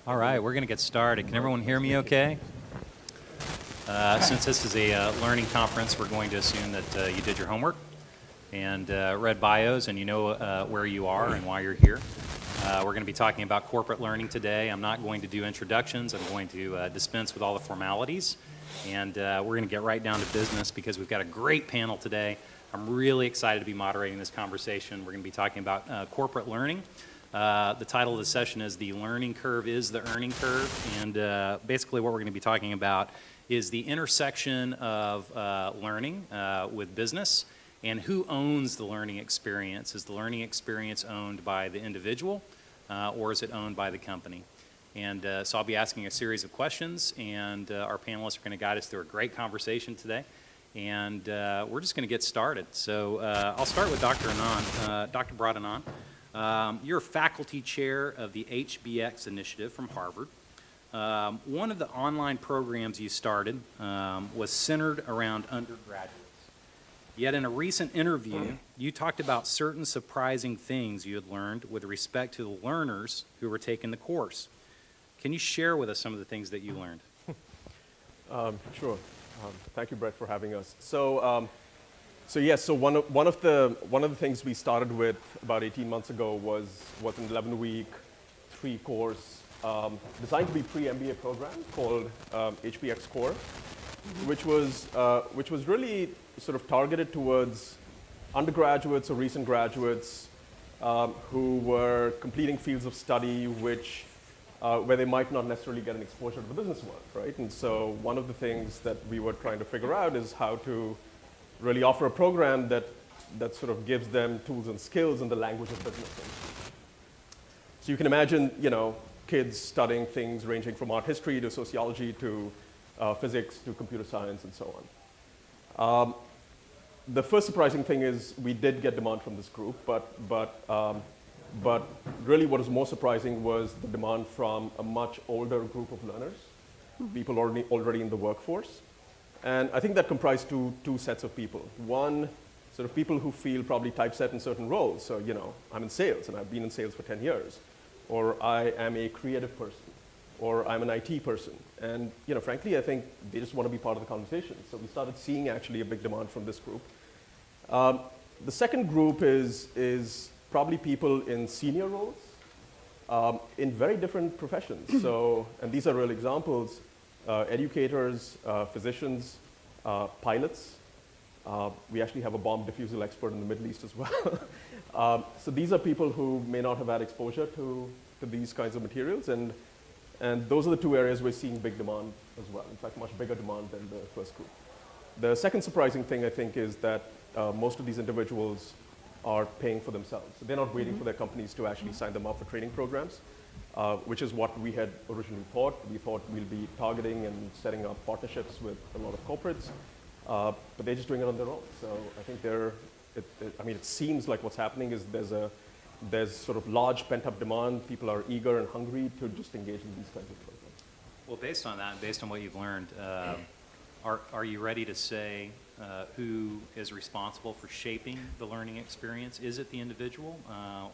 All right, we're going to get started. Can everyone hear me okay? Since this is a learning conference, we're going to assume that you did your homework and read bios and you know where you are and why you're here. We're going to be talking about corporate learning today. I'm not going to do introductions. I'm going to dispense with all the formalities. And we're going to get right down to business because we've got a great panel today. I'm really excited to be moderating this conversation. We're going to be talking about corporate learning. The title of the session is The Learning Curve is the Earning Curve. And basically what we're going to be talking about is the intersection of learning with business and who owns the learning experience. Is the learning experience owned by the individual or is it owned by the company? And so I'll be asking a series of questions, and our panelists are going to guide us through a great conversation today. And we're just going to get started. So I'll start with Dr. Anand, Dr. Bharat Anand. You're faculty chair of the HBX initiative from Harvard. One of the online programs you started was centered around undergraduates. Yet in a recent interview, you talked about certain surprising things you had learned with respect to the learners who were taking the course. Can you share with us some of the things that you learned? Sure. Thank you, Bret, for having us. So yes, so one of the things we started with about 18 months ago was an 11-week, 3-course, designed to be pre-MBA program called HBX Core, which was really sort of targeted towards undergraduates or recent graduates who were completing fields of study where they might not necessarily get an exposure to the business world, right? And so one of the things that we were trying to figure out is how to really offer a program that sort of gives them tools and skills in the language of business. So you can imagine, kids studying things ranging from art history to sociology to physics to computer science and so on. The first surprising thing is we did get demand from this group, but really what was more surprising was the demand from a much older group of learners, people already in the workforce. And I think that comprised two sets of people. One, sort of people who feel probably typeset in certain roles. So, I'm in sales and I've been in sales for 10 years. Or I am a creative person. Or I'm an IT person. And, frankly, I think they just want to be part of the conversation. So we started seeing actually a big demand from this group. The second group is probably people in senior roles in very different professions. So, and these are real examples. Educators, physicians, pilots. We actually have a bomb diffusal expert in the Middle East as well. So these are people who may not have had exposure to these kinds of materials, and those are the two areas we're seeing big demand as well. In fact, much bigger demand than the first group. The second surprising thing, I think, is that most of these individuals are paying for themselves. So they're not waiting for their companies to actually sign them up for training programs. Which is what we had originally thought. We thought we'll be targeting and setting up partnerships with a lot of corporates, but they're just doing it on their own. So I think it seems like what's happening is there's sort of large pent-up demand. People are eager and hungry to just engage in these kinds of programs. Well, based on that, and based on what you've learned, are you ready to say who is responsible for shaping the learning experience? Is it the individual,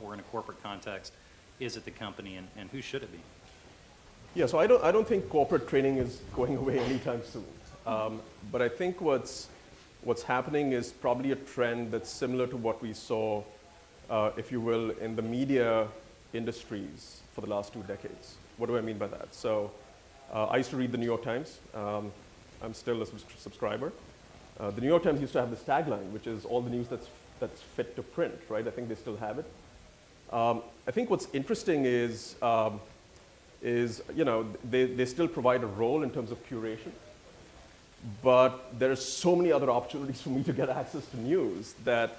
or in a corporate context, is it the company, and who should it be? Yeah, so I don't think corporate training is going away anytime soon. But I think what's happening is probably a trend that's similar to what we saw, if you will, in the media industries for the last 2 decades. What do I mean by that? So I used to read the New York Times. I'm still a subscriber. The New York Times used to have this tagline, which is all the news that's fit to print, right? I think they still have it. I think what's interesting is they still provide a role in terms of curation, but there are so many other opportunities for me to get access to news that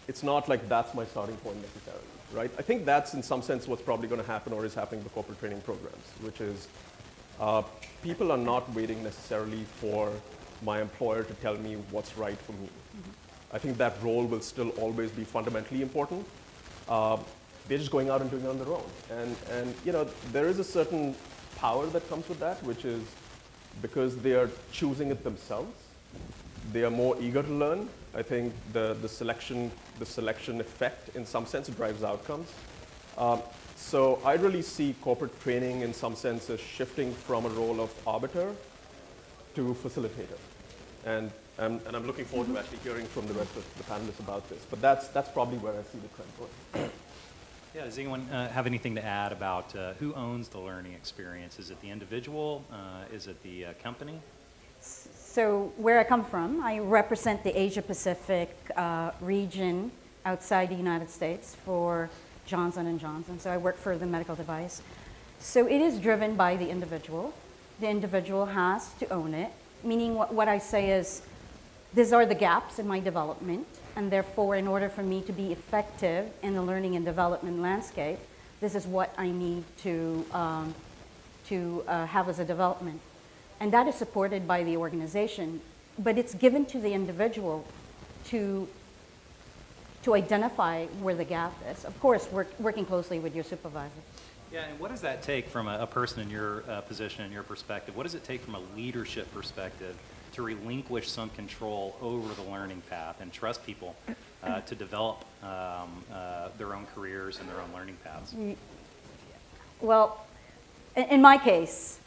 it's not like that's my starting point necessarily, right? I think that's in some sense what's probably going to happen or is happening with corporate training programs, which is people are not waiting necessarily for my employer to tell me what's right for me. I think that role will still always be fundamentally important. They're just going out and doing it on their own. And there is a certain power that comes with that, which is because they are choosing it themselves, they are more eager to learn. I think the selection effect, in some sense, drives outcomes. So I really see corporate training in some sense as shifting from a role of arbiter to facilitator. And I'm looking forward to actually hearing from the rest of the panelists about this. But that's probably where I see the trend going. Yeah, does anyone have anything to add about who owns the learning experience? Is it the individual? Is it the company? So where I come from, I represent the Asia Pacific region outside the United States for Johnson & Johnson. So I work for the medical device. So it is driven by the individual. The individual has to own it, meaning what I say is, these are the gaps in my development, and therefore in order for me to be effective in the learning and development landscape, this is what I need to have as a development. And that is supported by the organization, but it's given to the individual to identify where the gap is. Of course, working closely with your supervisor. Yeah, and what does that take from a person in your position, in your perspective? What does it take from a leadership perspective to relinquish some control over the learning path and trust people to develop their own careers and their own learning paths? Well, in my case,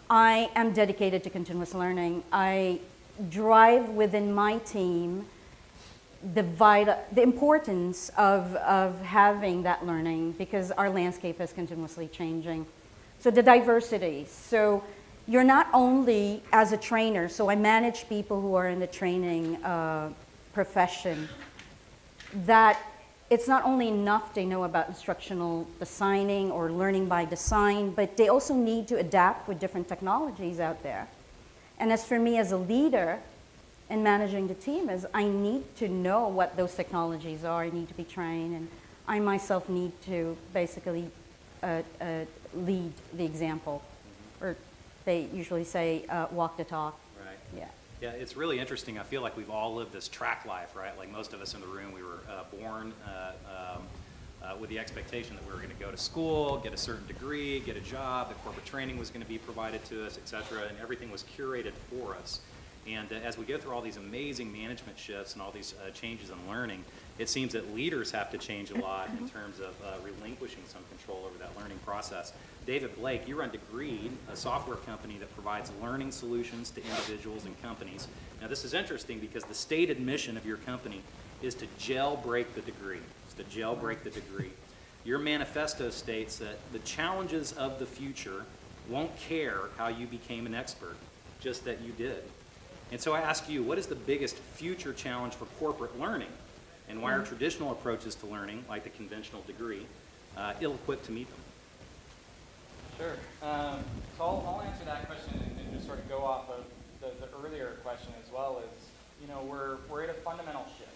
I am dedicated to continuous learning. I drive within my team the importance of having that learning because our landscape is continuously changing. So the diversity. So you're not only as a trainer, so I manage people who are in the training profession, that it's not only enough they know about instructional designing or learning by design, but they also need to adapt with different technologies out there. And as for me as a leader in managing the team is I need to know what those technologies are, I need to be trained, and I myself need to basically lead the example, or they usually say walk the talk. Right. Yeah. Yeah, it's really interesting. I feel like we've all lived this track life, right? Like most of us in the room, we were born with the expectation that we were going to go to school, get a certain degree, get a job, that corporate training was going to be provided to us, et cetera, and everything was curated for us. And as we go through all these amazing management shifts and all these changes in learning, it seems that leaders have to change a lot in terms of relinquishing some control over that learning process. David Blake, you run Degreed, a software company that provides learning solutions to individuals and companies. Now this is interesting because the stated mission of your company is to jailbreak the degree. It's to jailbreak the degree. Your manifesto states that the challenges of the future won't care how you became an expert, just that you did. And so I ask you, what is the biggest future challenge for corporate learning? And why are traditional approaches to learning, like the conventional degree, ill-equipped to meet them? Sure. So I'll answer that question and just sort of go off of the earlier question as well. Is, you know, we're at a fundamental shift.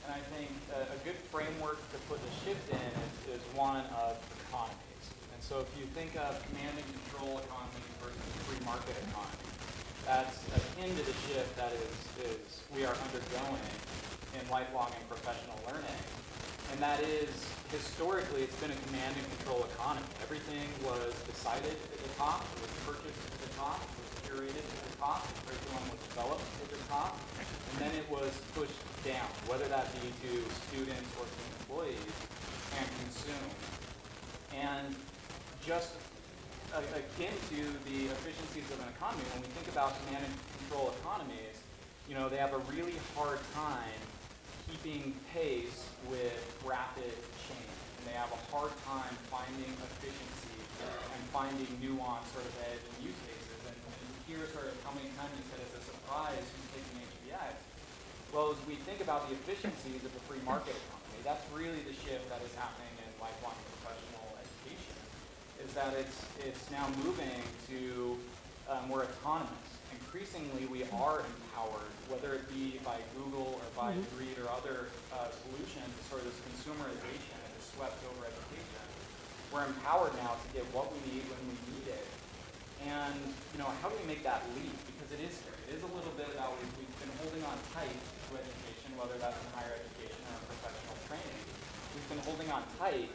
And I think a good framework to put the shift in is one of economies. And so if you think of command and control economy versus free market economy, that's akin to the shift that is we are undergoing in lifelong and professional learning. And that is, historically, it's been a command and control economy. Everything was decided at the top, it was purchased at the top, it was curated at the top, the curriculum was developed at the top, and then it was pushed down, whether that be to students or to employees, and consumed. And just akin to the efficiencies of an economy, when we think about command and control economies, you know, they have a really hard time keeping pace with rapid change. And they have a hard time finding efficiency and finding nuance sort of edge and use cases. And here sort of how many times you said it's a surprise who's taking HBX. Well, as we think about the efficiencies of the free market economy, that's really the shift that is happening in lifelong professional education, is that it's now moving to we're autonomous. Increasingly, we are empowered, whether it be by Google or by Degreed or other solutions, sort of this consumerization and this swept over education. We're empowered now to get what we need when we need it. And, you know, how do we make that leap? Because it is scary. It is a little bit about we've been holding on tight to education, whether that's in higher education or professional training. We've been holding on tight.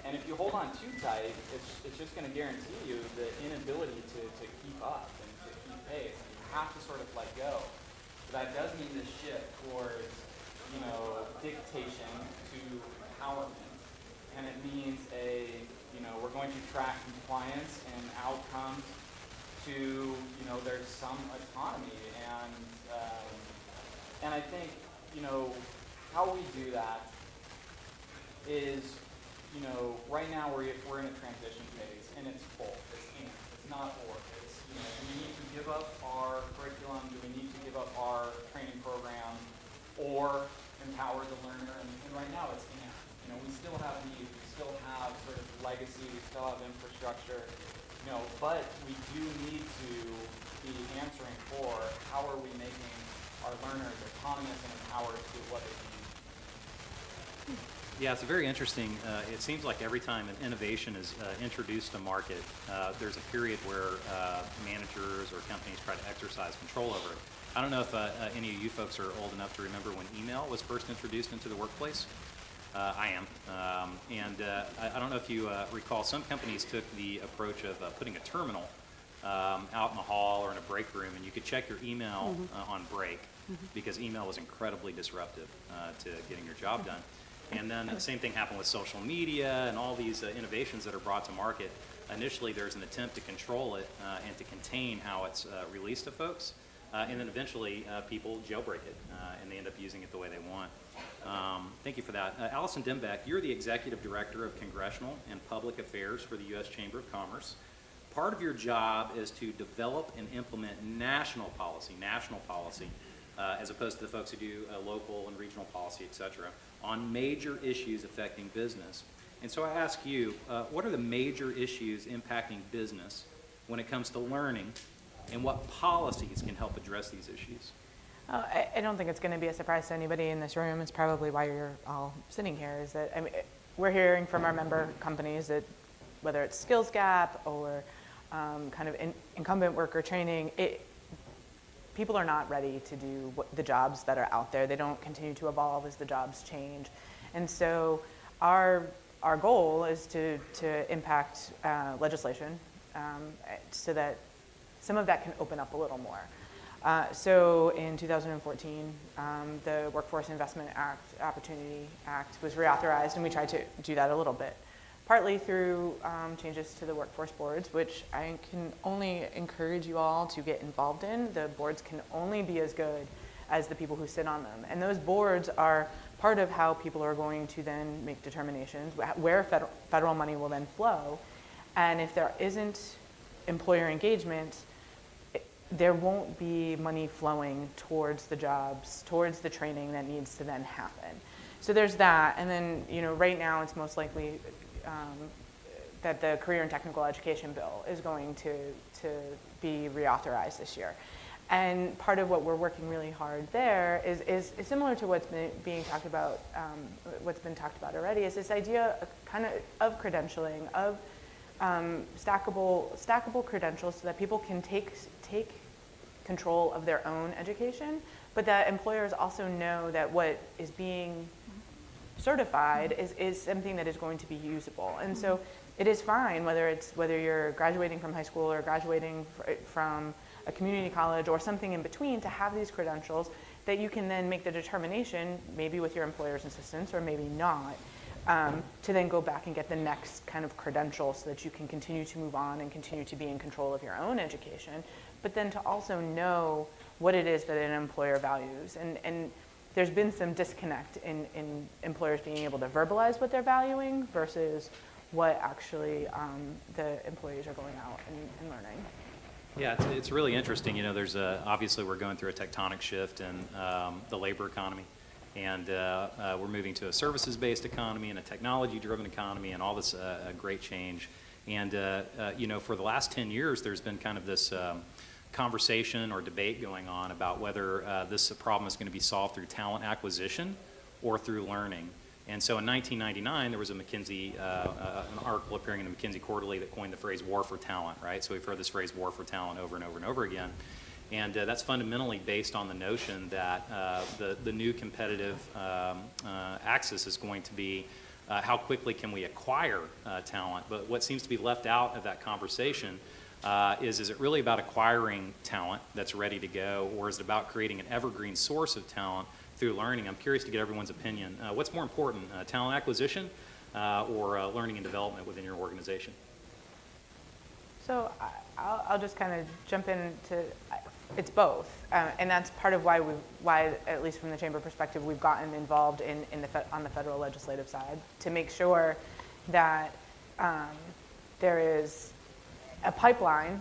And if you hold on too tight, it's just going to guarantee you the inability to keep up and to keep pace. And you have to sort of let go. But that does mean this shift towards, you know, dictation to empowerment. and it means we're going to track compliance and outcomes to, there's some autonomy, and I think, how we do that is, right now we're in a transition phase, and it's both. It's not or. It's, do we need to give up our curriculum? Do we need to give up our training program, or empower the learner? And right now it's and. We still have needs. We still have sort of legacy. We still have infrastructure. But we do need to be answering for how are we making our learners autonomous and empowered to do what they need. Yeah, it's very interesting. It seems like every time an innovation is introduced to market, there's a period where managers or companies try to exercise control over it. I don't know if any of you folks are old enough to remember when email was first introduced into the workplace. I am. I don't know if you recall, some companies took the approach of putting a terminal out in the hall or in a break room, and you could check your email on break, because email was incredibly disruptive to getting your job done. And then the same thing happened with social media and all these innovations that are brought to market. Initially, there's an attempt to control it and to contain how it's released to folks. And then eventually, people jailbreak it, and they end up using it the way they want. Thank you for that. Allison Dembeck, you're the Executive Director of Congressional and Public Affairs for the U.S. Chamber of Commerce. Part of your job is to develop and implement national policy, as opposed to the folks who do local and regional policy, et cetera, on major issues affecting business. And so I ask you, what are the major issues impacting business when it comes to learning, and what policies can help address these issues? I don't think it's going to be a surprise to anybody in this room. It's probably why you're all sitting here, is that we're hearing from our member companies that whether it's skills gap or kind of incumbent worker training, people are not ready to do the jobs that are out there. They don't continue to evolve as the jobs change. And so our goal is to impact legislation so that some of that can open up a little more. So in 2014, the Workforce Investment Opportunity Act was reauthorized, and we tried to do that a little bit, partly through changes to the workforce boards, which I can only encourage you all to get involved in. The boards can only be as good as the people who sit on them. And those boards are part of how people are going to then make determinations, where federal money will then flow. And if there isn't employer engagement, there won't be money flowing towards the jobs, towards the training that needs to then happen. So there's that, and then right now it's most likely that the Career and Technical Education Bill is going to be reauthorized this year. And part of what we're working really hard there is similar to what's been being talked about, what's been talked about already, is this idea of credentialing, of stackable credentials so that people can take control of their own education, but that employers also know that what is being certified is something that is going to be usable. And so it is fine whether you're graduating from high school or graduating from a community college or something in between, to have these credentials that you can then make the determination, maybe with your employer's assistance or maybe not, to then go back and get the next kind of credential so that you can continue to move on and continue to be in control of your own education, but then to also know what it is that an employer values. And there's been some disconnect in employers being able to verbalize what they're valuing versus what actually the employees are going out and learning. Yeah, it's really interesting. There's obviously we're going through a tectonic shift in the labor economy. And we're moving to a services-based economy and a technology-driven economy, and all this great change. And for the last 10 years, there's been kind of this conversation or debate going on about whether this problem is going to be solved through talent acquisition or through learning. And so in 1999, there was a McKinsey, an article appearing in the McKinsey Quarterly that coined the phrase "war for talent." Right? So we've heard this phrase "war for talent" over and over and over again. And that's fundamentally based on the notion that the new competitive axis is going to be how quickly can we acquire talent. But what seems to be left out of that conversation is it really about acquiring talent that's ready to go, or is it about creating an evergreen source of talent through learning? I'm curious to get everyone's opinion. What's more important, talent acquisition or learning and development within your organization? So I'll just kind of jump into, it's both, and that's part of why at least from the chamber perspective, we've gotten involved on the federal legislative side to make sure that there is a pipeline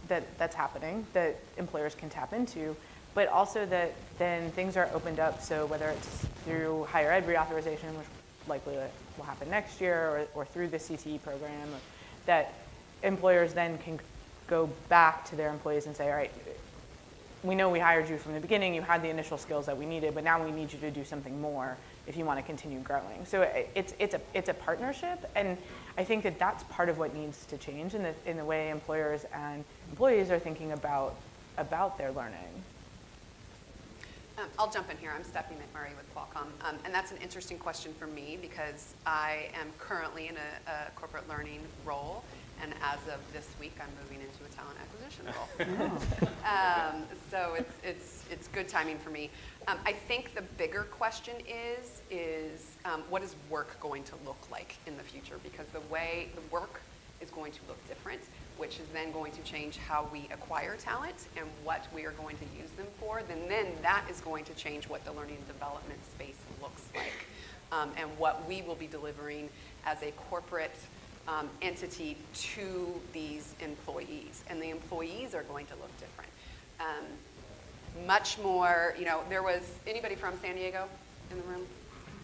that's happening that employers can tap into, but also that then things are opened up. So whether it's through higher ed reauthorization, which likely will happen next year, or through the CTE program, that employers then can go back to their employees and say, all right, we know we hired you from the beginning, you had the initial skills that we needed, but now we need you to do something more if you want to continue growing. So it's a partnership, and I think that that's part of what needs to change in the way employers and employees are thinking about their learning. I'll jump in here. I'm Depuy McMurrey with Qualcomm, and that's an interesting question for me because I am currently in a corporate learning role, and as of this week, I'm moving into a talent acquisition role. So it's good timing for me. I think the bigger question is what is work going to look like in the future? Because the way the work is going to look different, which is then going to change how we acquire talent and what we are going to use them for. Then that is going to change what the learning and development space looks like, and what we will be delivering as a corporate entity to these employees. And the employees are going to look different. Much more, there was, anybody from San Diego in the room?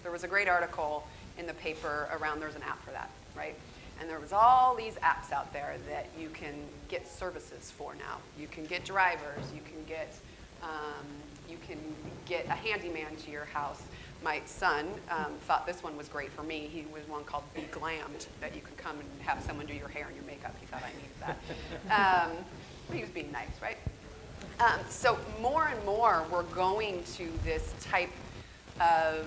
There was a great article in the paper around, there's an app for that, right? And there was all these apps out there that you can get services for now. You can get drivers, you can get a handyman to your house. My son thought this one was great for me. He was one called Be Glammed, that you could come and have someone do your hair and your makeup. He thought I needed that. He was being nice, right? So more and more, we're going to this type of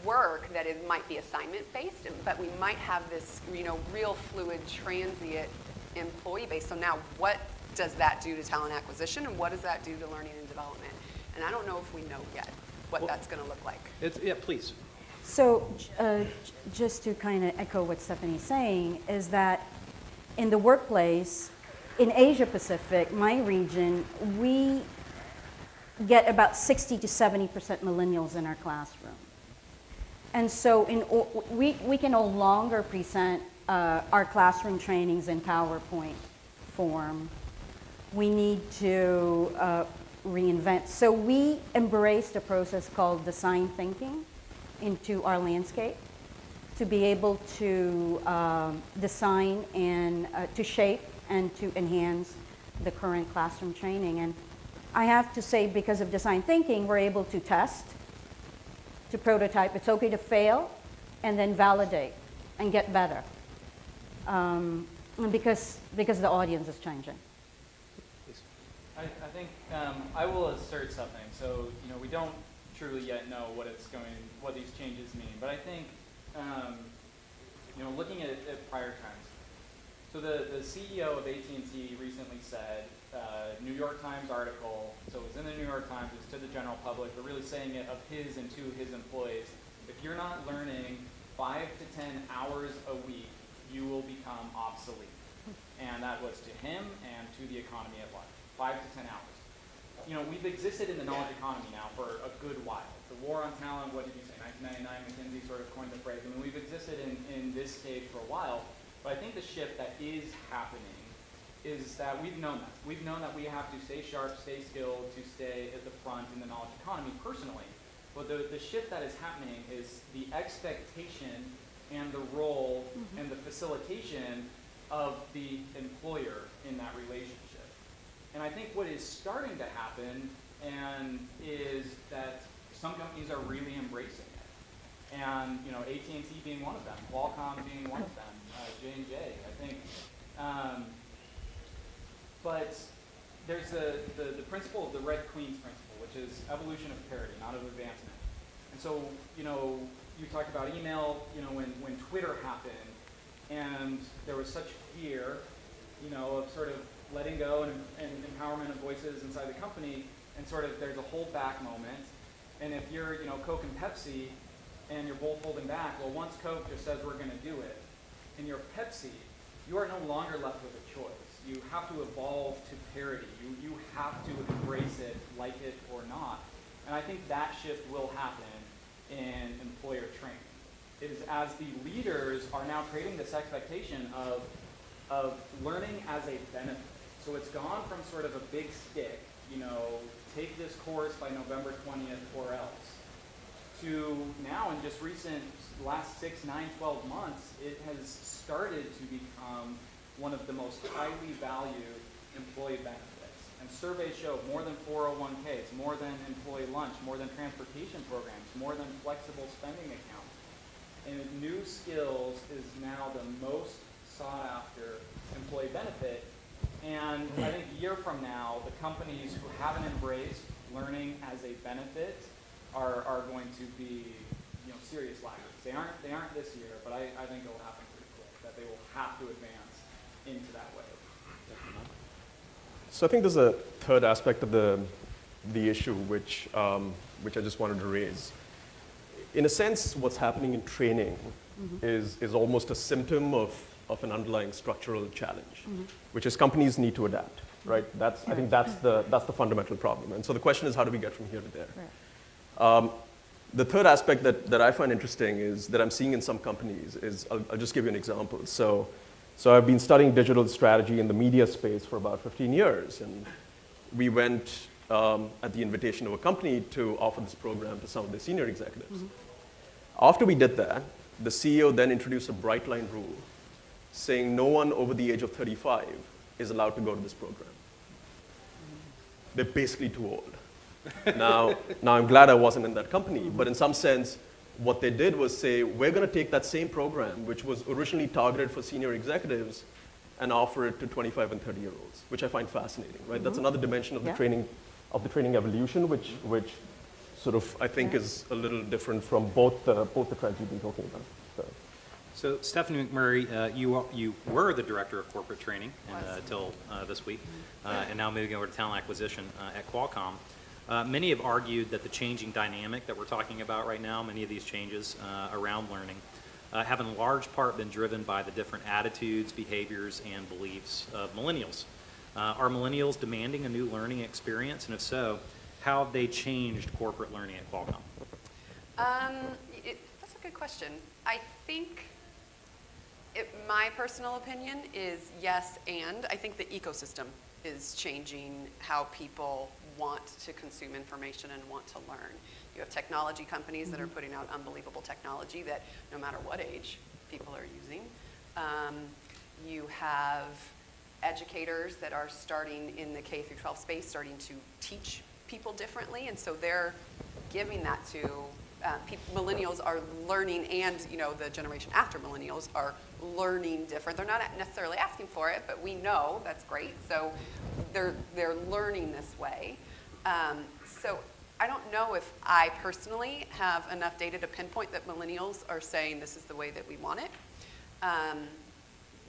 work that it might be assignment-based, but we might have this, real fluid, transient employee base. So now, what does that do to talent acquisition, and what does that do to learning and development? And I don't know if we know yet what that's going to look like. Yeah, please. So just to kind of echo what Stephanie's saying is that in the workplace, in Asia Pacific, my region, we get about 60 to 70% millennials in our classroom. And so we can no longer present our classroom trainings in PowerPoint form. We need to reinvent. So we embraced a process called design thinking into our landscape to be able to design and to shape and to enhance the current classroom training. And I have to say, because of design thinking, we're able to test, to prototype. It's okay to fail and then validate and get better because the audience is changing. I think I will assert something. So we don't truly yet know what these changes mean. But I think looking at prior trends. So the CEO of AT&T recently said, New York Times article. So it was in the New York Times. It's to the general public, but really saying it of his and to his employees. If you're not learning 5 to 10 hours a week, you will become obsolete. And that was to him and to the economy at large. 5 to 10 hours. We've existed in the knowledge economy now for a good while. The war on talent, what did you say, 1999, McKinsey sort of coined the phrase. I mean, we've existed in this stage for a while, but I think the shift that is happening is that we've known that. We've known that we have to stay sharp, stay skilled, to stay at the front in the knowledge economy personally. But the shift that is happening is the expectation and the role and the facilitation of the employer in that relationship. And I think what is starting to happen is that some companies are really embracing it. And AT&T being one of them, Qualcomm being one of them, J&J, I think. But there's the principle of the Red Queen's principle, which is evolution of parity, not of advancement. And so, you talked about email, when Twitter happened, and there was such fear, of sort of letting go and empowerment of voices inside the company, and sort of there's a holdback moment. And if you're, Coke and Pepsi, and you're both holding back. Well, once Coke just says we're going to do it, and you're Pepsi, you are no longer left with a choice. You have to evolve to parity. You have to embrace it, like it or not. And I think that shift will happen in employer training. It is as the leaders are now creating this expectation of learning as a benefit. So it's gone from sort of a big stick, you know, take this course by November 20th or else, to now in just recent last 6, 9, 12 months, it has started to become one of the most highly valued employee benefits. And surveys show more than 401ks, more than employee lunch, more than transportation programs, more than flexible spending accounts. And new skills is now the most sought after employee benefit. And I think a year from now, the companies who haven't embraced learning as a benefit are going to be, you know, serious laggards. They aren't this year, but I think it will happen pretty quick, that they will have to advance into that way. So I think there's a third aspect of the issue which I just wanted to raise. In a sense, what's happening in training is almost a symptom of an underlying structural challenge, which is companies need to adapt, right? I think that's the fundamental problem. And so the question is, how do we get from here to there? Right. The third aspect that I find interesting is that I'm seeing in some companies is, I'll just give you an example. So I've been studying digital strategy in the media space for about 15 years, and we went at the invitation of a company to offer this program to some of the senior executives. After we did that, the CEO then introduced a bright line rule saying no one over the age of 35 is allowed to go to this program. They're basically too old. Now I'm glad I wasn't in that company, but in some sense, what they did was say, we're going to take that same program, which was originally targeted for senior executives, and offer it to 25 and 30-year-olds, which I find fascinating, right? That's another dimension of the training evolution, which sort of, I think, is a little different from both the trends you've been talking about. So Stephanie McMurrey, you were the director of corporate training until this week, and now moving over to talent acquisition at Qualcomm. Many have argued that the changing dynamic that we're talking about right now, many of these changes around learning, have in large part been driven by the different attitudes, behaviors, and beliefs of millennials. Are millennials demanding a new learning experience? And if so, how have they changed corporate learning at Qualcomm? That's a good question. I think my personal opinion is yes, and I think the ecosystem is changing how people want to consume information and want to learn. You have technology companies that are putting out unbelievable technology that no matter what age people are using. You have educators that are starting in the K through 12 space, starting to teach people differently, and so they're giving that to millennials are learning, and the generation after millennials are learning different. They're not necessarily asking for it, but we know that's great. So they're learning this way. So I don't know if I personally have enough data to pinpoint that millennials are saying this is the way that we want it.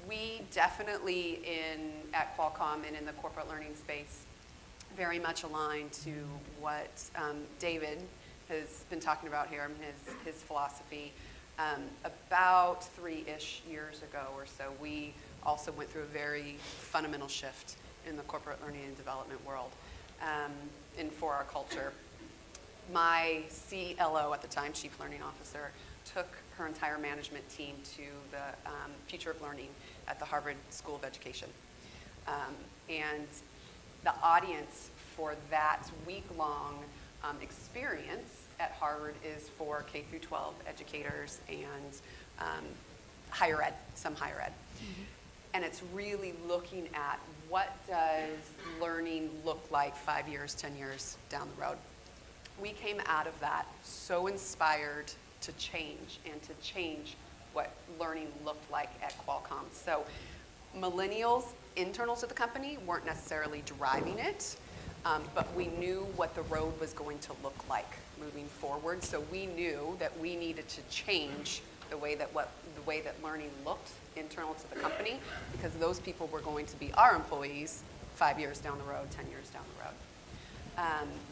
We definitely at Qualcomm and in the corporate learning space very much align to what David has been talking about here, his philosophy. About 3-ish years ago or so, we also went through a very fundamental shift in the corporate learning and development world and for our culture. My CLO at the time, Chief Learning Officer, took her entire management team to the Future of Learning at the Harvard School of Education. And the audience for that week-long experience at Harvard is for K through 12 educators and higher ed, some higher ed. And it's really looking at what does learning look like 5 years, 10 years down the road. We came out of that so inspired to change and to change what learning looked like at Qualcomm. So millennials, internals to the company, weren't necessarily driving it, but we knew what the road was going to look like moving forward. So we knew that we needed to change the way that learning looked internal to the company, because those people were going to be our employees 5 years down the road, 10 years down the road.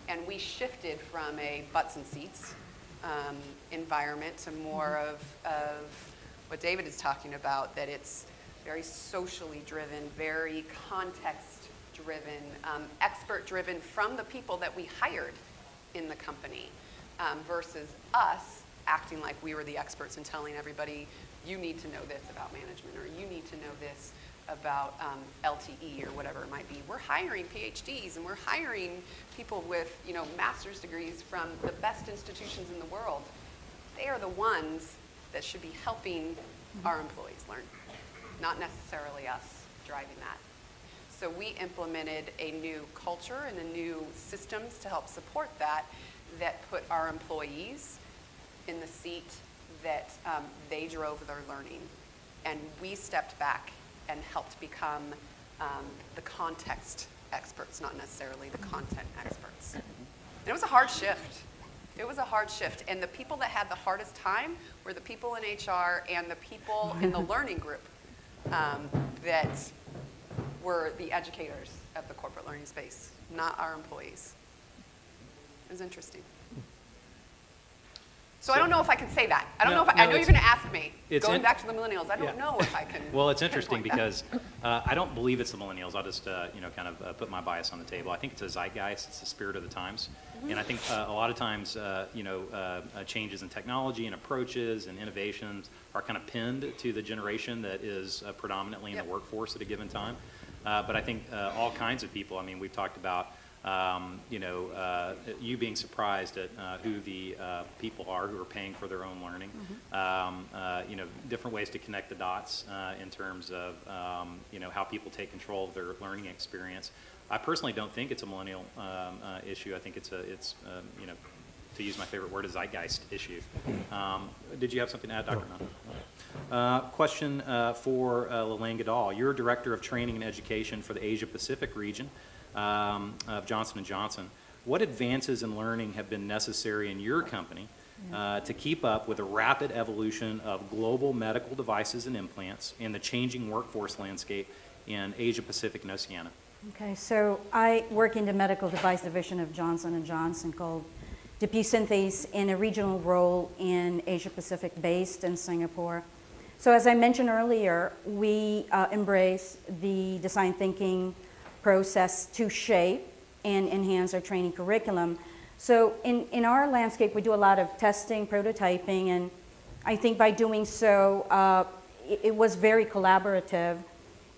And we shifted from a butts and seats environment to more of what David is talking about, that it's very socially driven, very context driven, expert driven from the people that we hired in the company, versus us acting like we were the experts and telling everybody, you need to know this about management, or you need to know this about LTE, or whatever it might be. We're hiring PhDs, and we're hiring people with, you know, master's degrees from the best institutions in the world. They are the ones that should be helping our employees learn, not necessarily us driving that. So we implemented a new culture and a new systems to help support that, that put our employees in the seat that they drove their learning. And we stepped back and helped become the context experts, not necessarily the content experts. And it was a hard shift. It was a hard shift. And the people that had the hardest time were the people in HR and the people in the learning group that were the educators of the corporate learning space, not our employees. It was interesting. So I don't know if I can say that. I don't know if I know you're going to ask me. Going back to the millennials, I don't know if I can. Well, it's interesting because I don't believe it's the millennials. I'll just you know, kind of put my bias on the table. I think it's a zeitgeist. It's the spirit of the times. And I think a lot of times, you know, changes in technology and approaches and innovations are kind of pinned to the generation that is predominantly in the workforce at a given time. But I think all kinds of people. I mean, we've talked about. You know, you being surprised at who the people are who are paying for their own learning. You know, different ways to connect the dots in terms of, you know, how people take control of their learning experience. I personally don't think it's a millennial issue. I think it's you know, to use my favorite word, a zeitgeist issue. Did you have something to add, Dr. Anand? Question for Lalaine Gedal. You're Director of Training and Education for the Asia Pacific region of Johnson & Johnson. What advances in learning have been necessary in your company to keep up with the rapid evolution of global medical devices and implants and the changing workforce landscape in Asia Pacific and Oceania? Okay, so I work in the medical device division of Johnson & Johnson called Depuy Synthes, in a regional role in Asia Pacific based in Singapore. So as I mentioned earlier, we embrace the design thinking process to shape and enhance our training curriculum. So in our landscape, we do a lot of testing, prototyping, and I think by doing so, it was very collaborative.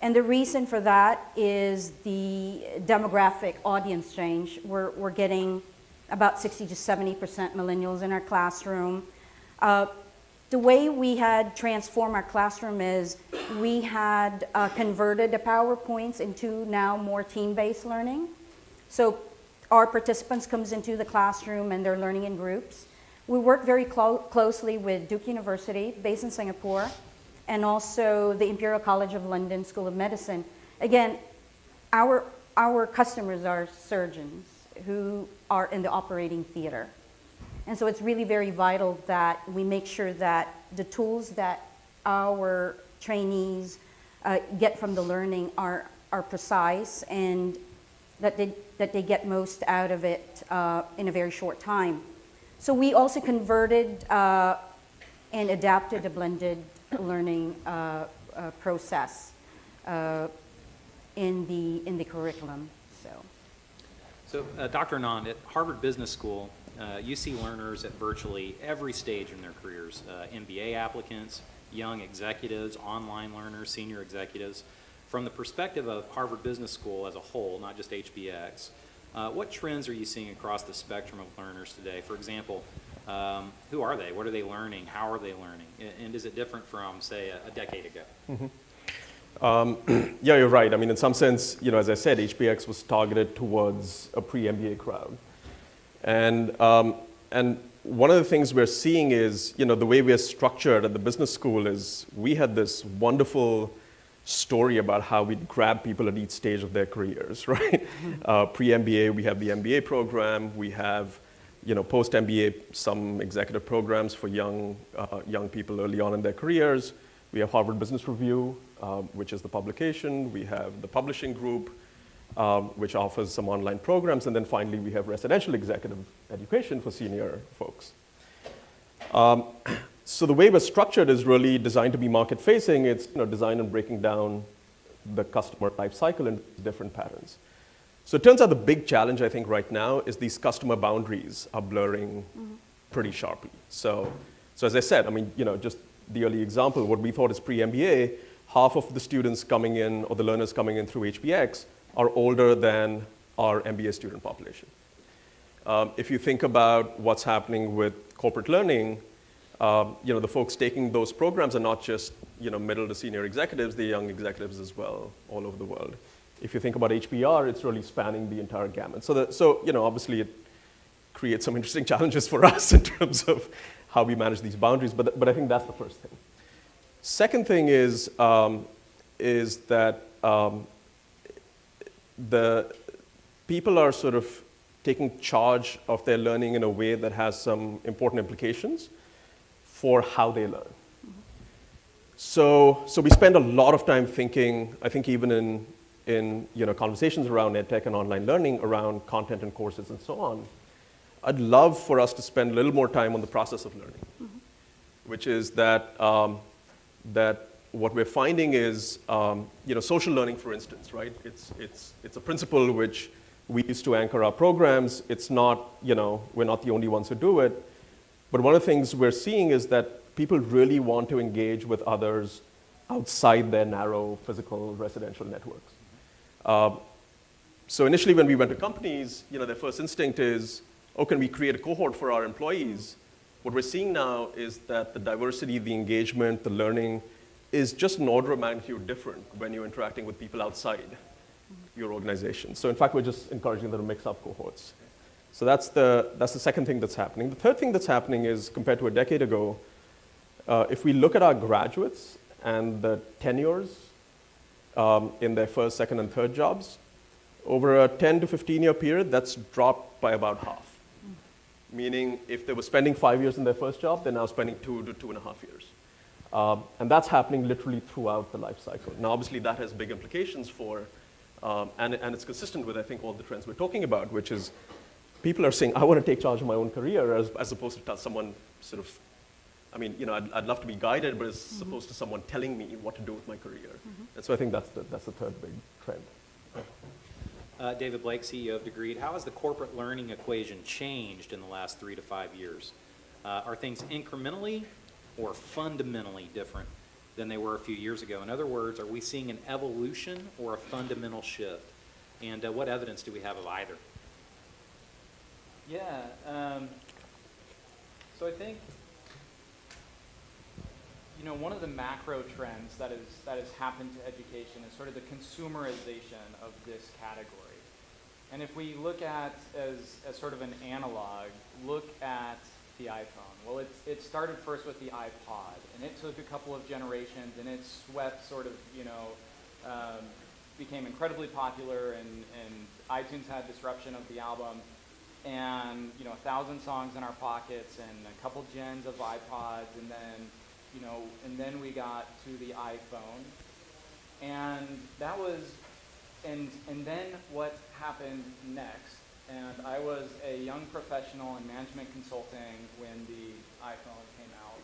And the reason for that is the demographic audience change. We're getting about 60 to 70% millennials in our classroom. The way we had transformed our classroom is we had converted the PowerPoints into now more team-based learning. So our participants comes into the classroom and they're learning in groups. We work very closely with Duke University, based in Singapore, and also the Imperial College of London School of Medicine. Again, our customers are surgeons who are in the operating theater. And so it's really very vital that we make sure that the tools that our trainees get from the learning are precise, and that they get most out of it in a very short time. So we also converted and adapted a blended learning process in the curriculum. So Dr. Anand, at Harvard Business School, you see learners at virtually every stage in their careers, MBA applicants, young executives, online learners, senior executives. From the perspective of Harvard Business School as a whole, not just HBX, what trends are you seeing across the spectrum of learners today? For example, who are they? What are they learning? How are they learning? And is it different from, say, a decade ago? Yeah, you're right. I mean, in some sense, you know, as I said, HBX was targeted towards a pre-MBA crowd. And one of the things we're seeing is, you know, the way we're structured at the business school is we had this wonderful story about how we grab people at each stage of their careers, right? Pre-MBA, we have the MBA program. We have, you know, post-MBA, some executive programs for young people early on in their careers. We have Harvard Business Review, which is the publication. We have the publishing group, which offers some online programs. And then finally, we have residential executive education for senior folks. So the way we're structured is really designed to be market-facing. It's designed on breaking down the customer life cycle into different patterns. So it turns out the big challenge, I think, right now is these customer boundaries are blurring pretty sharply. So as I said, I mean, just the early example, what we thought is pre-MBA, half of the students coming in or the learners coming in through HBX are older than our MBA student population. If you think about what's happening with corporate learning, the folks taking those programs are not just middle to senior executives, they're young executives as well, all over the world. If you think about HBR, it's really spanning the entire gamut. So obviously it creates some interesting challenges for us in terms of how we manage these boundaries, but I think that's the first thing. Second thing is that the people are sort of taking charge of their learning in a way that has some important implications for how they learn. So we spend a lot of time thinking, I think even in conversations around edtech and online learning, around content and courses and so on. I'd love for us to spend a little more time on the process of learning, which is that what we're finding is social learning, for instance, right? It's a principle which we used to anchor our programs. It's not, we're not the only ones who do it. But one of the things we're seeing is that people really want to engage with others outside their narrow physical residential networks. So initially when we went to companies, their first instinct is, oh, can we create a cohort for our employees? What we're seeing now is that the diversity, the engagement, the learning is just an order of magnitude different when you're interacting with people outside your organization. So in fact, we're just encouraging them to mix up cohorts. So that's the second thing that's happening. The third thing that's happening is, compared to a decade ago, if we look at our graduates and the tenures in their first, second, and third jobs, over a 10 to 15-year period, that's dropped by about half. Meaning, if they were spending 5 years in their first job, they're now spending 2 to 2.5 years. And that's happening literally throughout the life cycle. Now, obviously, that has big implications for, and it's consistent with, I think, all the trends we're talking about, which is people are saying, I want to take charge of my own career, as opposed to tell someone sort of, I'd love to be guided, but as opposed to someone telling me what to do with my career. And so I think that's the third big trend. David Blake, CEO of Degreed. How has the corporate learning equation changed in the last 3 to 5 years? Are things incrementally or fundamentally different than they were a few years ago? In other words, are we seeing an evolution or a fundamental shift? And what evidence do we have of either? Yeah, so I think, one of the macro trends that has happened to education is sort of the consumerization of this category. And if we look at, as sort of an analog, look at the iPhone. Well, it started first with the iPod, and it took a couple of generations, and it swept sort of, became incredibly popular, and iTunes had disruption of the album, and 1,000 songs in our pockets, and a couple gens of iPods, and then and then we got to the iPhone, and that was, and then what happened next? And I was a young professional in management consulting when the iPhone came out,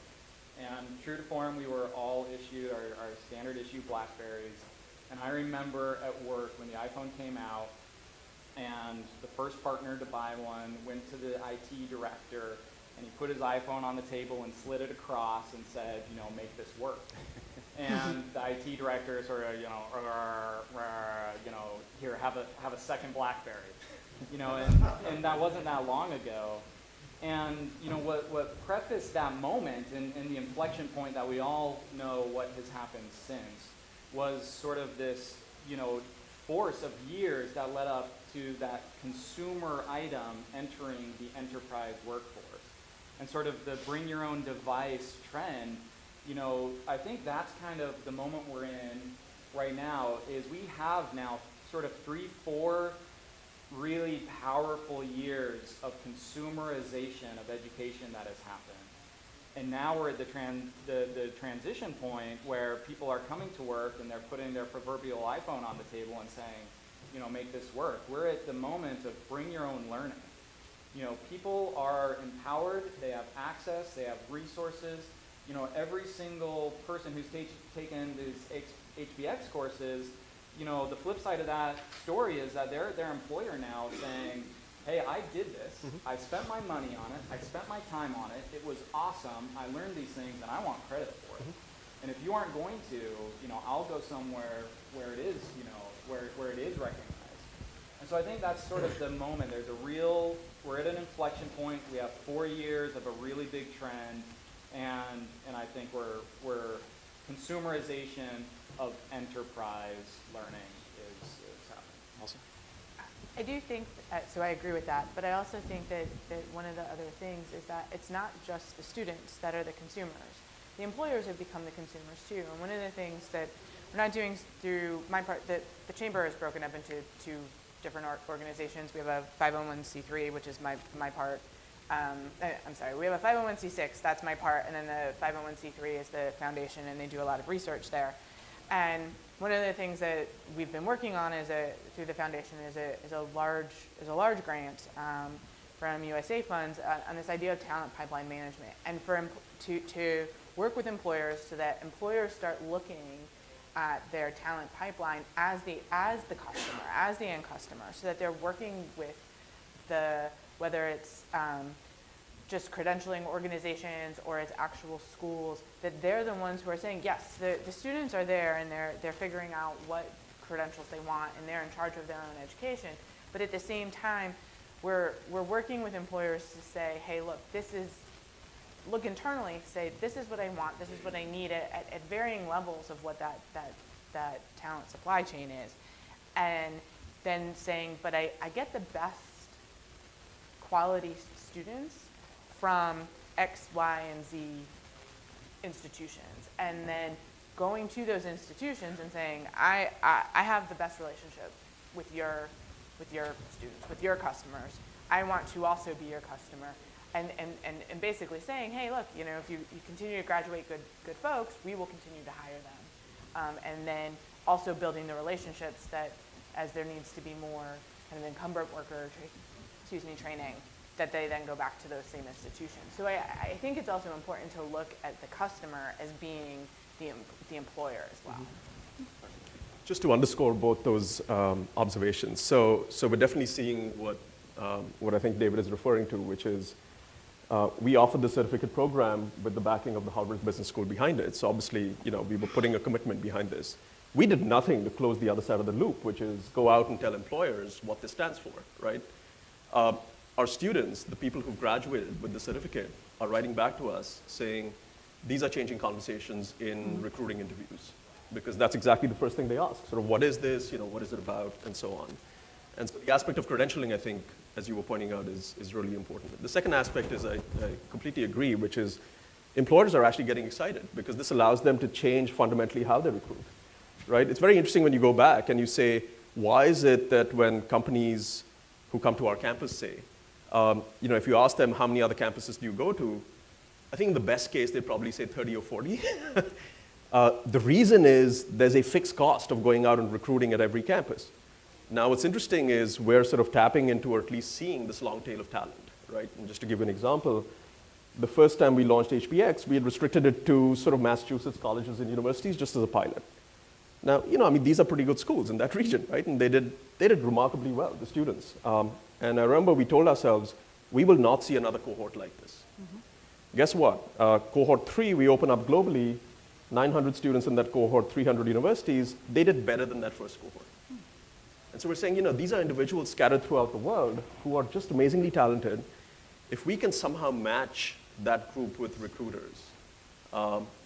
and true to form, we were all issued our standard issue BlackBerries, and I remember at work when the iPhone came out, and the first partner to buy one went to the IT director, and he put his iPhone on the table and slid it across and said, make this work. And the IT director sort of, here, have a second BlackBerry, and that wasn't that long ago. And what prefaced that moment and the inflection point that we all know what has happened since was sort of this, force of years that led up to that consumer item entering the enterprise workforce. And sort of the bring your own device trend, I think that's kind of the moment we're in right now, is we have now sort of 3-4 really powerful years of consumerization of education that has happened. And now we're at the transition point where people are coming to work and they're putting their proverbial iPhone on the table and saying, make this work. We're at the moment of bring your own learning. People are empowered, they have access, they have resources. Every single person who's taken these HBX courses, the flip side of that story is that they're their employer now saying, hey, I did this, I spent my money on it, I spent my time on it, it was awesome, I learned these things, and I want credit for it. And if you aren't going to, I'll go somewhere where it is, where it is recognized. And so I think that's sort of the moment. We're at an inflection point. We have 4 years of a really big trend, and I think we're consumerization of enterprise learning is happening. Allison? I do think, so I agree with that, but I also think that one of the other things is that it's not just the students that are the consumers. The employers have become the consumers too, and one of the things that we're not doing through my part, the chamber is broken up into 2 different organizations. We have a 501c3, which is my part. I'm sorry, we have a 501c6, that's my part, and then the 501c3 is the foundation, and they do a lot of research there. And one of the things that we've been working on through the foundation is a large grant from USA funds on this idea of talent pipeline management, and to work with employers so that employers start looking at their talent pipeline as the customer, as the end customer, so that they're working with whether it's just credentialing organizations or it's actual schools, that they're the ones who are saying, yes, the students are there and they're figuring out what credentials they want and they're in charge of their own education. But at the same time, we're working with employers to say, hey, look internally, say, this is what I want, this is what I need at varying levels of what that talent supply chain is. And then saying, but I get the best quality students from X, Y, and Z institutions. And then going to those institutions and saying, I have the best relationship with your students, with your customers. I want to also be your customer. And basically saying, hey, look, if you continue to graduate good folks, we will continue to hire them. And then also building the relationships that as there needs to be more kind of incumbent worker training, that they then go back to those same institutions. So I think it's also important to look at the customer as being the employer as well. Just to underscore both those observations. So we're definitely seeing what I think David is referring to, which is we offered the certificate program with the backing of the Harvard Business School behind it. So obviously, we were putting a commitment behind this. We did nothing to close the other side of the loop, which is go out and tell employers what this stands for, right? Our students, the people who've graduated with the certificate, are writing back to us saying, these are changing conversations in recruiting interviews, because that's exactly the first thing they ask. Sort of, what is this? What is it about? And so on. And so the aspect of credentialing, I think, as you were pointing out, is really important. The second aspect is I completely agree, which is employers are actually getting excited because this allows them to change fundamentally how they recruit, right? It's very interesting when you go back and you say, why is it that when companies who come to our campus say, if you ask them how many other campuses do you go to, I think in the best case, they probably say 30 or 40. The reason is there's a fixed cost of going out and recruiting at every campus. Now, what's interesting is we're sort of tapping into, or at least seeing, this long tail of talent, right? And just to give you an example, the first time we launched HBX, we had restricted it to sort of Massachusetts colleges and universities just as a pilot. Now, these are pretty good schools in that region, right? And they did remarkably well, the students. And I remember we told ourselves, we will not see another cohort like this. Guess what? Cohort 3, we open up globally, 900 students in that cohort, 300 universities. They did better than that first cohort. And so we're saying, these are individuals scattered throughout the world who are just amazingly talented. If we can somehow match that group with recruiters,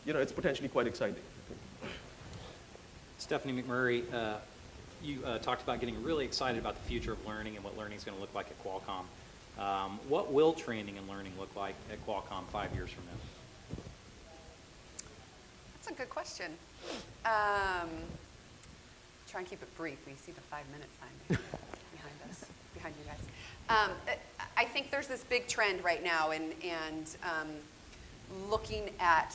it's potentially quite exciting. Stephanie McMurrey, you talked about getting really excited about the future of learning and what learning is going to look like at Qualcomm. What will training and learning look like at Qualcomm 5 years from now? That's a good question. Try and keep it brief. We see the 5-minute sign behind you guys. I think there's this big trend right now in looking at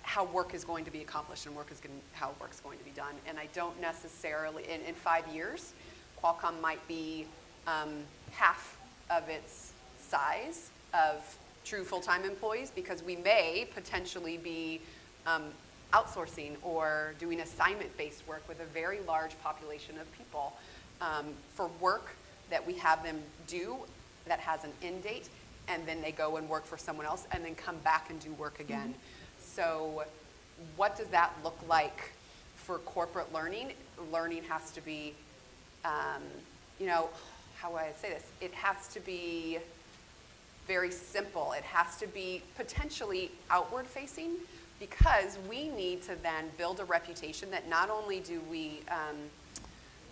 how work is going to be accomplished and how work's going to be done. And I don't necessarily, in 5 years, Qualcomm might be half of its size of true full-time employees, because we may potentially be outsourcing or doing assignment-based work with a very large population of people for work that we have them do that has an end date, and then they go and work for someone else and then come back and do work again. So what does that look like for corporate learning? Learning has to be, you know, how would I say this? It has to be very simple. It has to be potentially outward facing, because we need to then build a reputation that not only do we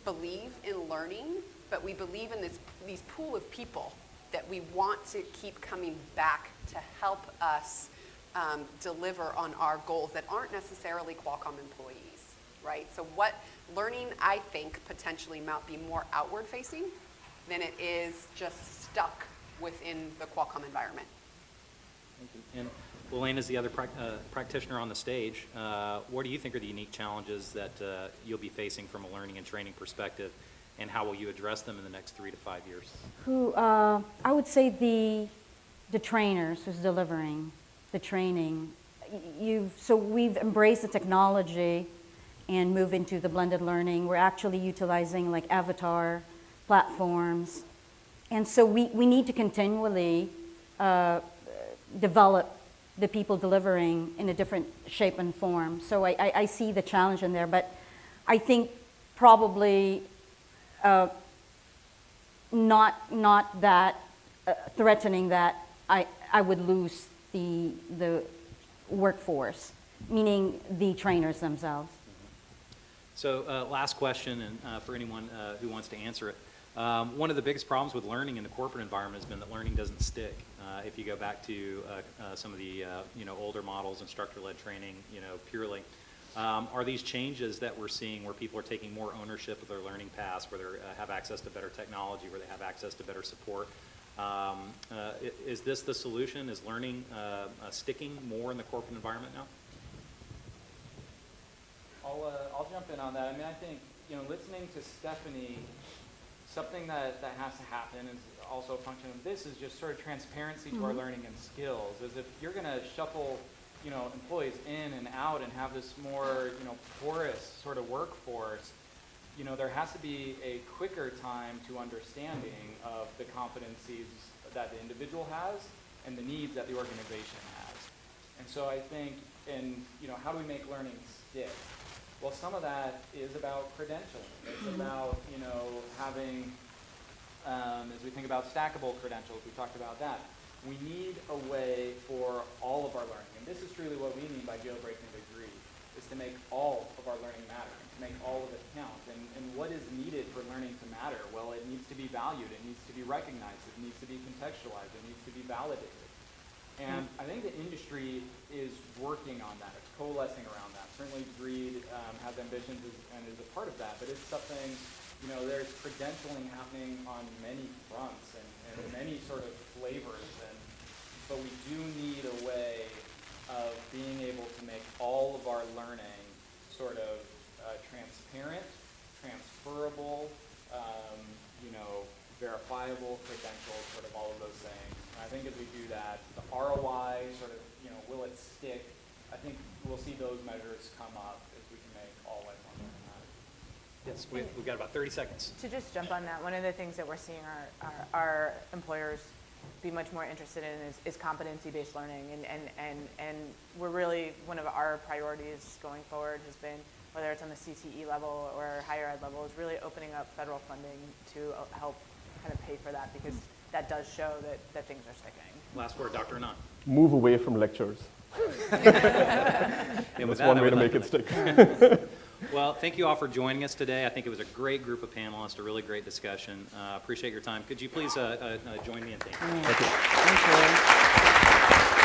believe in learning, but we believe in these pool of people that we want to keep coming back to help us deliver on our goals that aren't necessarily Qualcomm employees, right? So what learning, I think, potentially might be more outward facing than it is just stuck within the Qualcomm environment. Thank you. And Lalaine is the other practitioner on the stage. What do you think are the unique challenges that you'll be facing from a learning and training perspective, and how will you address them in the next 3 to 5 years? I would say the trainers who's delivering the training. So we've embraced the technology and move into the blended learning. We're actually utilizing like avatar platforms. And so we need to continually develop the people delivering in a different shape and form. So I see the challenge in there, but I think probably not that threatening that I would lose the workforce, meaning the trainers themselves. So last question, and for anyone who wants to answer it. One of the biggest problems with learning in the corporate environment has been that learning doesn't stick. If you go back to some of the older models, instructor-led training, purely, are these changes that we're seeing where people are taking more ownership of their learning paths, where they have access to better technology, where they have access to better support? Is this the solution? Is learning sticking more in the corporate environment now? I'll jump in on that. I mean, I think, listening to Stephanie, something that has to happen is also a function of this is just sort of transparency to our learning and skills. Is if you're going to shuffle, employees in and out and have this more, porous sort of workforce, there has to be a quicker time to understanding of the competencies that the individual has and the needs that the organization has. And so I think, how do we make learning stick? Well, some of that is about credentialing. It's about, having, as we think about stackable credentials, we talked about that. We need a way for all of our learning, and this is truly what we mean by jailbreaking the degree, is to make all of our learning matter, to make all of it count. And what is needed for learning to matter? Well, it needs to be valued, it needs to be recognized, it needs to be contextualized, it needs to be validated. And I think the industry is working on that. It's coalescing around that. Certainly Breed has ambitions and is a part of that, but it's something, there's credentialing happening on many fronts and many sort of flavors, but we do need a way of being able to make all of our learning sort of transparent, transferable, verifiable credentials, sort of all of those things. And I think as we do that, the ROI sort of, will it stick? I think we'll see those measures come up as we can make all lifelong learning matter. Yes, we've got about 30 seconds. To just jump on that, one of the things that we're seeing our employers be much more interested in is competency-based learning, and we're really, one of our priorities going forward has been, whether it's on the CTE level or higher ed level, is really opening up federal funding to help kind of pay for that, because that does show that things are sticking. Last word, Dr. Anand. Move away from lectures. That's one way to make it stick. Well, thank you all for joining us today. I think it was a great group of panelists, a really great discussion. Appreciate your time. Could you please join me in thanking you? Thank you. Thank you.